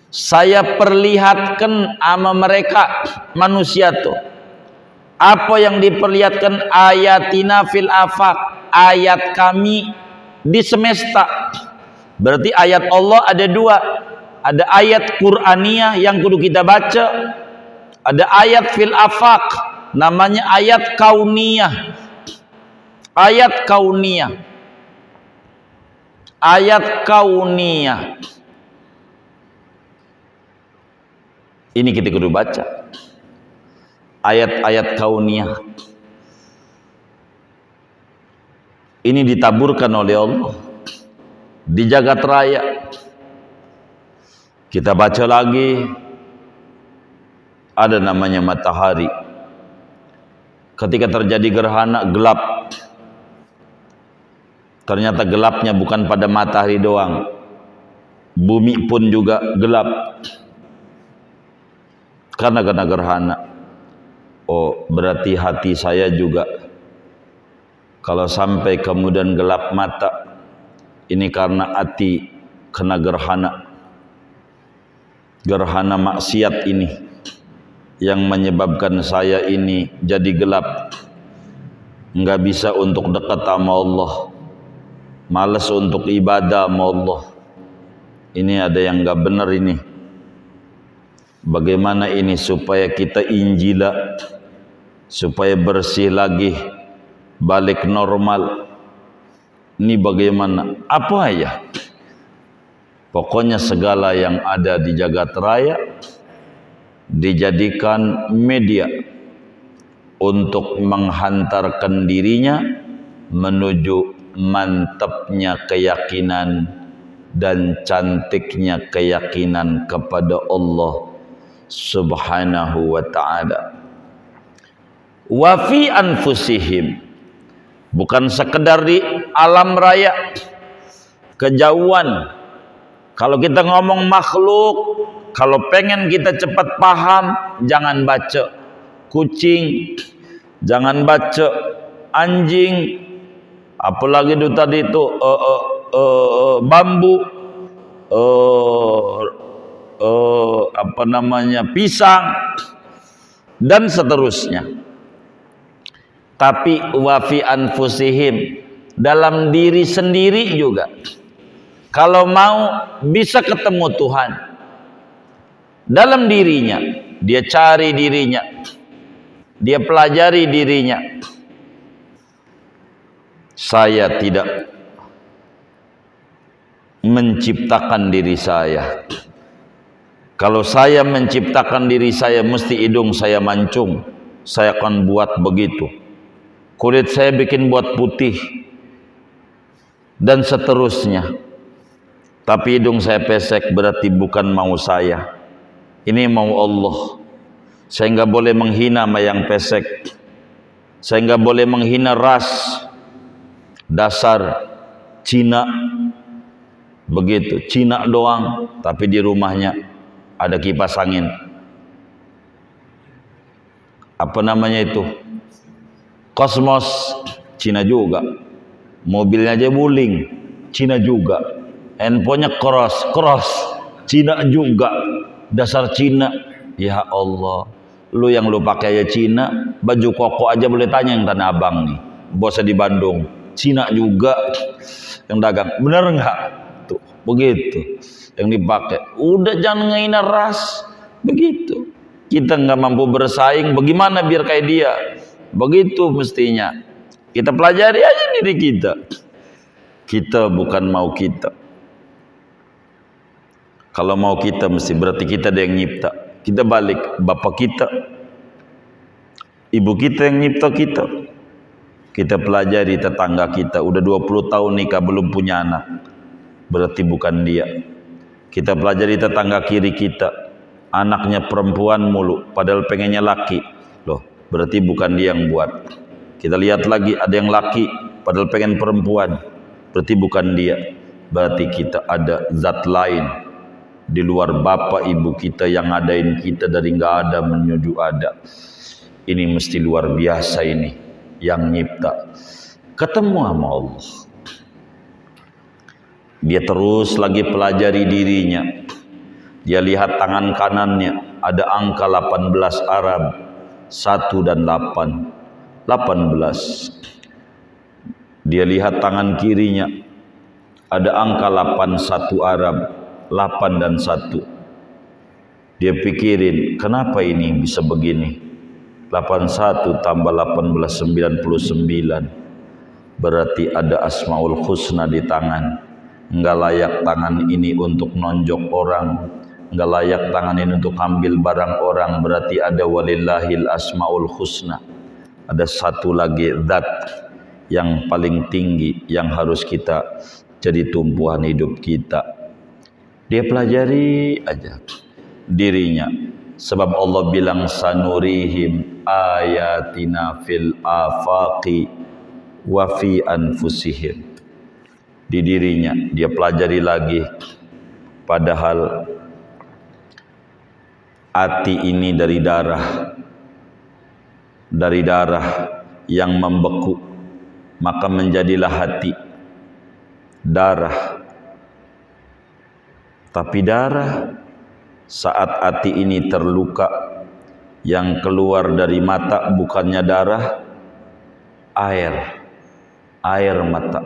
Saya perlihatkan ama mereka manusia tuh. Apa yang diperlihatkan? Ayatina fil afaq, ayat kami di semesta. Berarti ayat Allah ada dua. Ada ayat Qur'aniyah yang kudu kita baca. Ada ayat fil afaq, namanya ayat kauniyah. Ayat kauniyah. Ayat kauniyah. Ini kita kudu baca. Ayat-ayat kauniyah. Ini ditaburkan oleh Allah di jagat raya. Kita baca lagi. Ada namanya matahari. Ketika terjadi gerhana, gelap. Ternyata gelapnya bukan pada matahari doang. Bumi pun juga gelap. Karena gerhana. Oh, berarti hati saya juga kalau sampai kemudian gelap mata, ini karena hati kena gerhana. Gerhana maksiat ini yang menyebabkan saya ini jadi gelap. Nggak bisa untuk dekat sama Allah. Malas untuk ibadah sama Allah. Ini ada yang nggak benar ini. Bagaimana ini supaya kita injila, supaya bersih lagi, balik normal. Ini bagaimana? Apa ya? Pokoknya segala yang ada di jagat raya dijadikan media untuk menghantarkan dirinya menuju mantapnya keyakinan dan cantiknya keyakinan kepada Allah Subhanahu wa ta'ala. Wa fi anfusihim, bukan sekedar di alam raya kejauhan. Kalau kita ngomong makhluk, kalau pengen kita cepat paham, jangan baca kucing, jangan baca anjing, apalagi itu tadi itu bambu, apa namanya, pisang dan seterusnya. Tapi wa fi anfusihim, dalam diri sendiri juga. Kalau mau bisa ketemu Tuhan, dalam dirinya dia cari dirinya, dia pelajari dirinya. Saya tidak menciptakan diri saya. Kalau saya menciptakan diri saya, mesti hidung saya mancung, saya akan buat begitu. Kulit saya bikin buat putih dan seterusnya. Tapi hidung saya pesek, berarti bukan mau saya. Ini mau Allah. Saya nggak boleh menghina sama yang pesek. Saya nggak boleh menghina ras. Dasar Cina begitu, Cina doang, tapi di rumahnya ada kipas angin. Apa namanya itu? Cosmos, Cina juga. Mobilnya aja Wuling, Cina juga. Handphonenya Cross, Cina juga. Dasar Cina. Ya Allah, lu yang lu pakai aja Cina, baju koko aja boleh tanya yang Tanah Abang nih. Bosnya di Bandung, Cina juga yang dagang. Bener nggak? Tuh, begitu yang dipakai. Udah jangan ngehina ras. Begitu. Kita nggak mampu bersaing, bagaimana biar kayak dia? Begitu mestinya. Kita pelajari aja diri kita. Kita bukan mau kita. Kalau mau kita mesti berarti kita ada yang nyipta. Kita balik, bapak kita, ibu kita yang nyipta kita. Kita pelajari tetangga kita, udah 20 tahun nikah belum punya anak. Berarti bukan dia. Kita pelajari tetangga kiri kita, anaknya perempuan mulu, padahal pengennya laki. Loh, berarti bukan dia yang buat. Kita lihat lagi, ada yang laki, padahal pengen perempuan. Berarti bukan dia. Berarti kita ada zat lain di luar bapak ibu kita yang ngadain kita dari nggak ada menuju ada. Ini mesti luar biasa ini yang nyipta. Ketemu sama Allah. Dia terus lagi pelajari dirinya. Dia lihat tangan kanannya ada angka 18 Arab, 1 dan 8. 18. Dia lihat tangan kirinya ada angka 81 Arab, 8 dan 1. Dia pikirin, kenapa ini bisa begini? 81 tambah 18, 99. Berarti ada Asmaul Husna di tangan. Enggak layak tangan ini untuk nonjok orang, enggak layak tangan ini untuk ambil barang orang. Berarti ada walillahil Asmaul Husna. Ada satu lagi zat yang paling tinggi yang harus kita jadi tumpuan hidup kita. Dia pelajari aja dirinya. Sebab Allah bilang sanurihim ayatina fil afaqi wa fi anfusihim. Di dirinya dia pelajari lagi. Padahal hati ini dari darah. Dari darah yang membeku, maka menjadilah hati. Darah. Tapi darah saat hati ini terluka, yang keluar dari mata bukannya darah, air mata.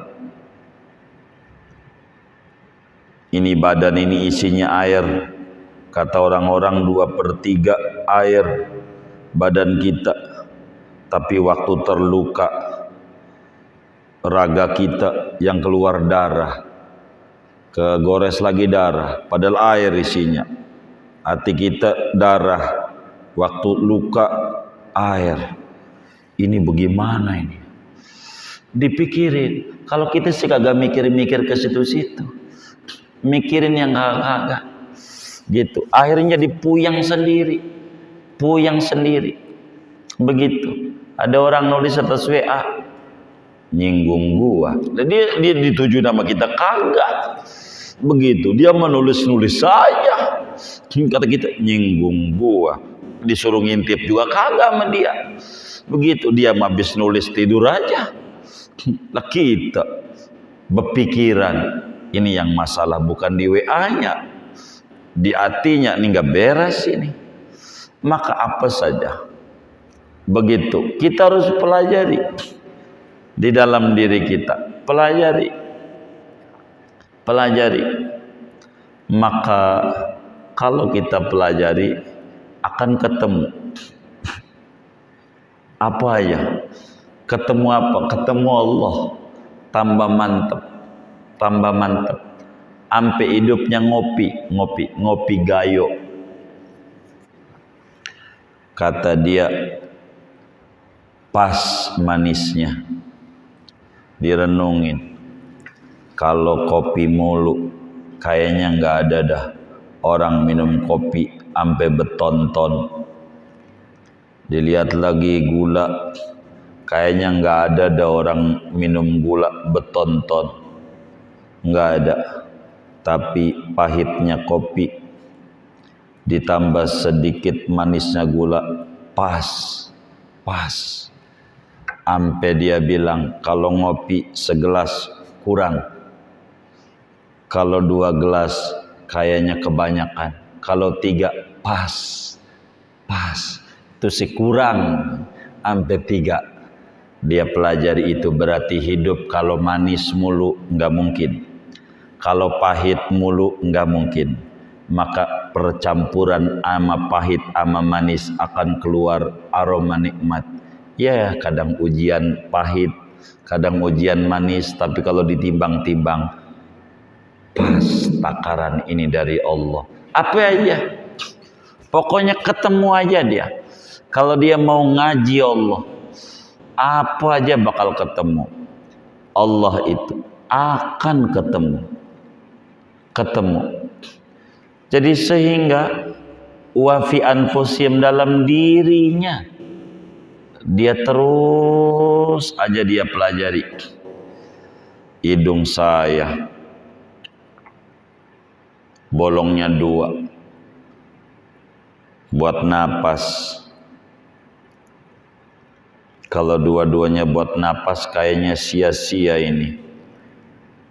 Ini badan ini isinya air. Kata orang-orang 2/3 air badan kita. Tapi waktu terluka, raga kita yang keluar darah, kegores lagi darah, padahal air isinya. Hati kita darah, waktu luka air. Ini bagaimana ini? Dipikirin. Kalau kita sih kagak mikir-mikir ke situ-situ, mikirin yang kagak gitu. Akhirnya dipuyang sendiri, begitu. Ada orang nulis atas WA, nyinggung gua. Dia dituju nama kita, kagak. Begitu, dia menulis-nulis saja. Kata kita, nyinggung gua. Disuruh ngintip juga kagak sama dia. Begitu, dia habis nulis tidur aja. Lah kita berpikiran, ini yang masalah bukan di WA-nya. Di hatinya, ini nggak beres ini. Maka apa saja. Begitu, kita harus pelajari di dalam diri kita, pelajari. Maka kalau kita pelajari akan ketemu apa ya? Ketemu apa? Ketemu Allah. Tambah mantep. Ampe hidupnya ngopi gayo. Kata dia, pas manisnya. Direnungin, kalau kopi mulu kayaknya nggak ada dah orang minum kopi sampai beton-ton. Dilihat lagi gula, Kayaknya nggak ada orang minum gula betonton, nggak ada. Tapi pahitnya kopi ditambah sedikit manisnya gula, pas. Ampe dia bilang kalau ngopi segelas kurang, kalau 2 gelas kayaknya kebanyakan, kalau 3 pas. Itu sih kurang, ampe 3. Dia pelajari itu berarti hidup kalau manis mulu nggak mungkin, kalau pahit mulu nggak mungkin. Maka percampuran ama pahit ama manis akan keluar aroma nikmat. Ya kadang ujian pahit, kadang ujian manis, tapi kalau ditimbang-timbang pas takaran ini dari Allah. Apa aja, pokoknya ketemu aja dia. Kalau dia mau ngaji Allah, apa aja bakal ketemu. Allah itu akan ketemu. Jadi sehingga wafi anfusihim, dalam dirinya dia terus aja dia pelajari. Hidung saya bolongnya 2 buat napas. Kalau dua-duanya buat napas kayaknya sia-sia ini.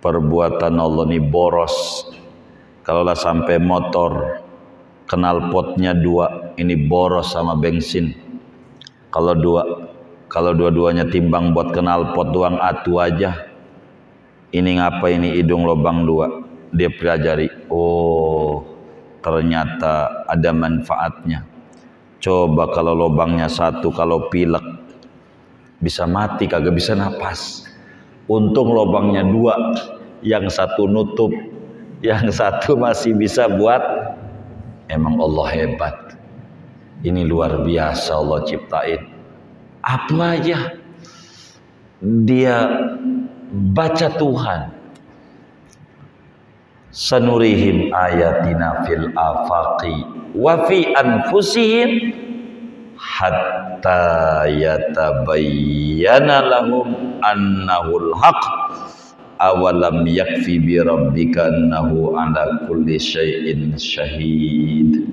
Perbuatan Allah ini boros. Kalaulah sampai motor knalpotnya 2, ini boros sama bensin. Kalau dua-duanya timbang buat knalpot doang atu aja. Ini ngapa ini hidung lubang 2? Dia pelajari. Oh, ternyata ada manfaatnya. Coba kalau lubangnya 1, kalau pilek bisa mati, kagak bisa napas. Untung lubangnya 2, yang 1 nutup, yang 1 masih bisa buat. Emang Allah hebat. Ini luar biasa Allah ciptain. Apa aja dia baca Tuhan. Sanurihim ayatina fil afaqi wa fi anfusihim hatta yatabayyana lahum annahul haq awalam yakfi bi rabbika annahu ala kulli syai'in syahid.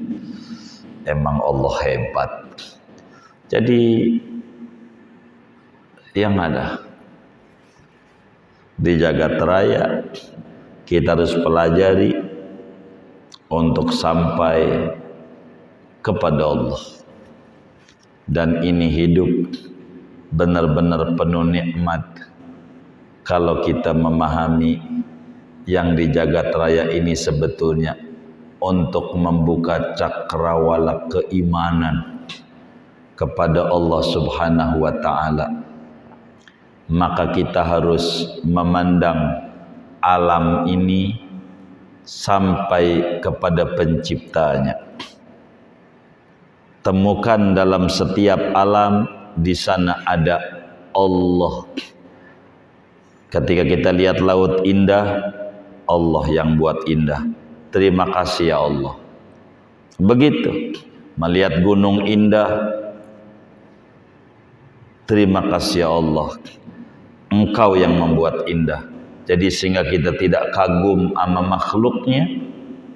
Emang Allah hebat. Jadi yang ada di jagat raya kita harus pelajari untuk sampai kepada Allah. Dan ini hidup benar-benar penuh nikmat kalau kita memahami yang di jagat raya ini sebetulnya untuk membuka cakrawala keimanan kepada Allah Subhanahu wa ta'ala. Maka kita harus memandang alam ini sampai kepada penciptanya. Temukan dalam setiap alam, di sana ada Allah. Ketika kita lihat laut indah, Allah yang buat indah. Terima kasih ya Allah. Begitu melihat gunung indah, terima kasih ya Allah, Engkau yang membuat indah. Jadi sehingga kita tidak kagum sama makhluknya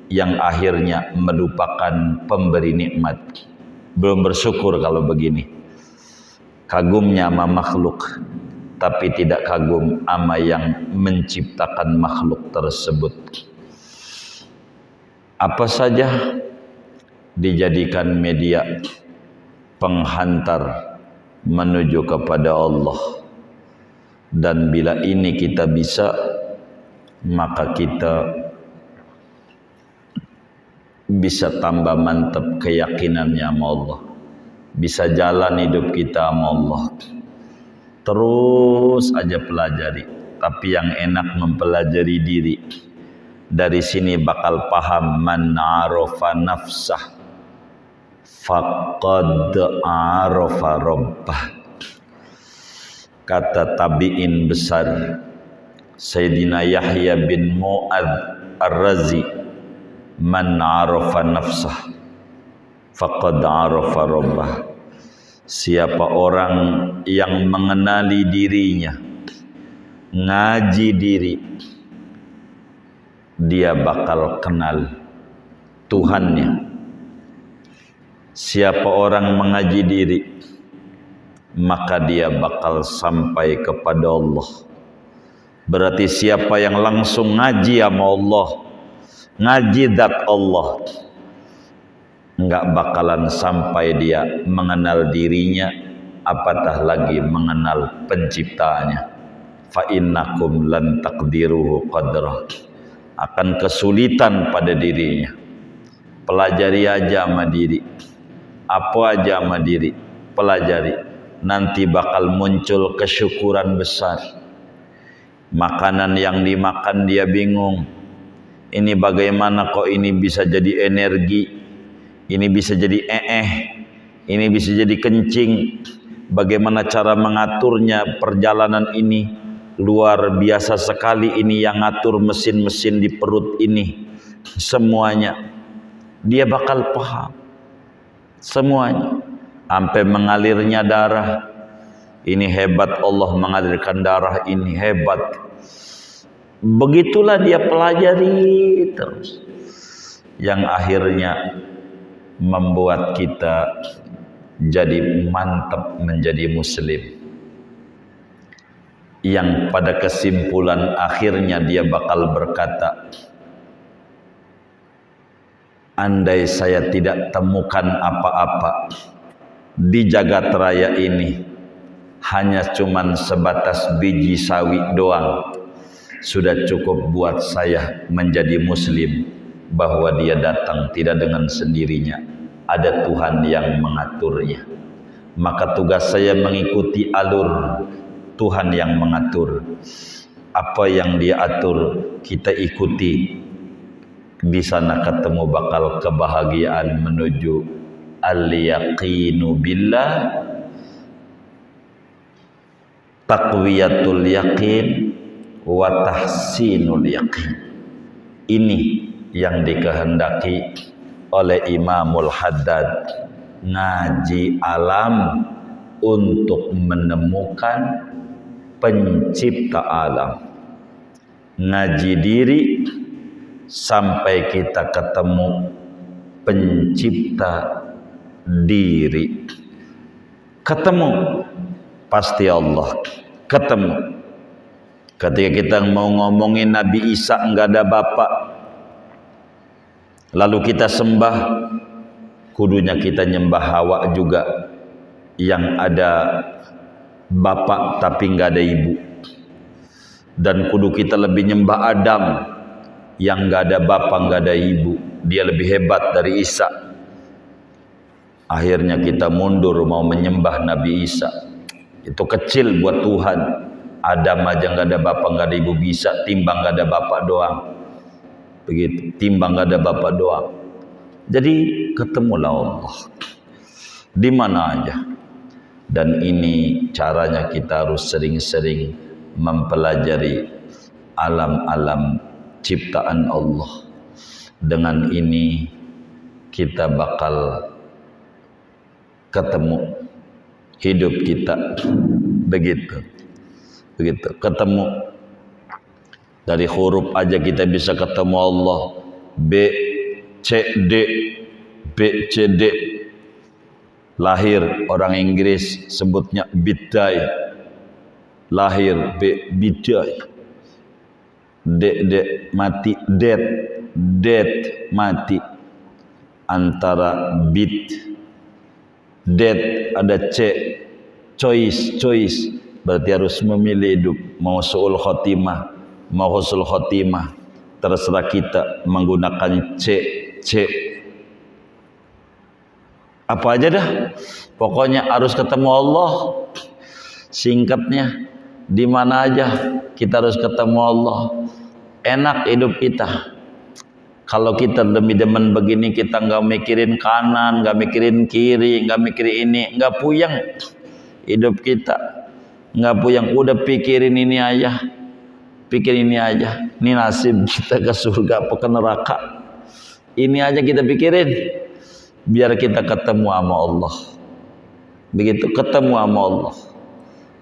yang akhirnya melupakan pemberi nikmat. Belum bersyukur kalau begini. Kagumnya sama makhluk, tapi tidak kagum sama yang menciptakan makhluk tersebut. Apa saja dijadikan media penghantar menuju kepada Allah. Dan bila ini kita bisa, maka kita bisa tambah mantap keyakinannya sama Allah. Bisa jalan hidup kita sama Allah. Terus aja pelajari. Tapi yang enak mempelajari diri. Dari sini bakal paham, man arafa nafsah faqad arafa rabbah. Kata tabi'in besar Sayyidina Yahya bin Mu'adz Ar-Razi, man arafa nafsah faqad arafa rabbah. Siapa orang yang mengenali dirinya, ngaji diri, dia bakal kenal Tuhannya. Siapa orang mengaji diri, maka dia bakal sampai kepada Allah. Berarti siapa yang langsung ngaji sama Allah, ngaji zat Allah, enggak bakalan sampai dia mengenal dirinya, apatah lagi mengenal penciptanya. Fa innakum lan taqdiruhu qadrah. Akan kesulitan pada dirinya. Pelajari aja sama diri. Apa aja sama diri, pelajari. Nanti bakal muncul kesyukuran besar. Makanan yang dimakan dia bingung. Ini bagaimana kok ini bisa jadi energi? Ini bisa jadi ini bisa jadi kencing. Bagaimana cara mengaturnya perjalanan ini? Luar biasa sekali ini yang ngatur mesin-mesin di perut ini. Semuanya dia bakal paham. Semuanya. Sampai mengalirnya darah. Ini hebat Allah mengalirkan darah ini, hebat. Begitulah dia pelajari terus. Yang akhirnya membuat kita jadi mantap menjadi muslim. Yang pada kesimpulan akhirnya dia bakal berkata, andai saya tidak temukan apa-apa di jagat raya ini, hanya cuman sebatas biji sawi doang, sudah cukup buat saya menjadi muslim, bahwa dia datang tidak dengan sendirinya, ada Tuhan yang mengaturnya. Maka tugas saya mengikuti alur Tuhan yang mengatur. Apa yang dia atur kita ikuti. Di sana ketemu bakal kebahagiaan menuju al-yaqinu billah, taqwiyatul yaqin wa tahsinul yaqin. Ini yang dikehendaki oleh Imamul Haddad. Ngaji alam untuk menemukan pencipta alam. Ngaji diri sampai kita ketemu pencipta diri. Ketemu pasti Allah. Ketemu. Ketika kita mau ngomongin Nabi Isa enggak ada bapak, lalu kita sembah, kudunya kita nyembah Hawa juga yang ada bapak tapi enggak ada ibu. Dan kudu kita lebih nyembah Adam yang enggak ada bapak, enggak ada ibu. Dia lebih hebat dari Isa. Akhirnya kita mundur mau menyembah Nabi Isa. Itu kecil buat Tuhan. Adam aja enggak ada bapak, enggak ada ibu bisa, timbang enggak ada bapak doang. Begitu, timbang enggak ada bapak doang. Jadi ketemulah Allah di mana aja. Dan ini caranya kita harus sering-sering mempelajari alam-alam ciptaan Allah. Dengan ini kita bakal ketemu hidup kita. Begitu ketemu. Dari huruf aja kita bisa ketemu Allah. B C D. Lahir orang Inggris sebutnya bidai. Lahir bidai. Mati dead mati. Antara bid dead ada choice. Berarti harus memilih hidup. Mau su'ul khotimah, mau husnul khotimah, terserah kita menggunakan C. Apa aja dah, pokoknya harus ketemu Allah. Singkatnya, di mana aja kita harus ketemu Allah. Enak hidup kita. Kalau kita demi demen begini, kita nggak mikirin kanan, nggak mikirin kiri, nggak mikirin ini, nggak puyeng hidup kita, nggak puyeng. Udah pikirin ini aja, pikirin ini aja. Ini nasib kita ke surga apa ke neraka. Ini aja kita pikirin. Biar kita ketemu sama Allah. Begitu ketemu sama Allah,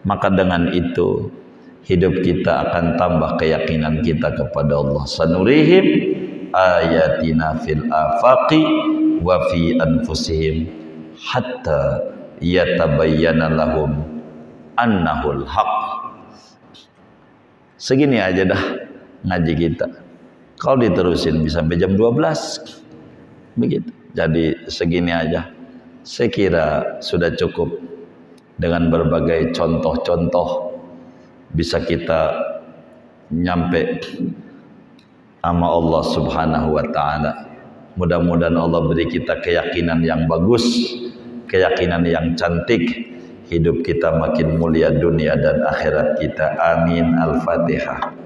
maka dengan itu hidup kita akan tambah keyakinan kita kepada Allah. Sanurihim ayatina fil afaqi wa fi anfusihim hatta yatabayyana lahum annahul haq. Segini aja dah ngaji kita. Kalau diterusin bisa sampai jam 12. Begitu. Jadi segini aja. Saya kira sudah cukup dengan berbagai contoh-contoh bisa kita nyampe sama Allah Subhanahu wa taala. Mudah-mudahan Allah beri kita keyakinan yang bagus, keyakinan yang cantik, hidup kita makin mulia dunia dan akhirat kita. Amin. Al-Fatihah.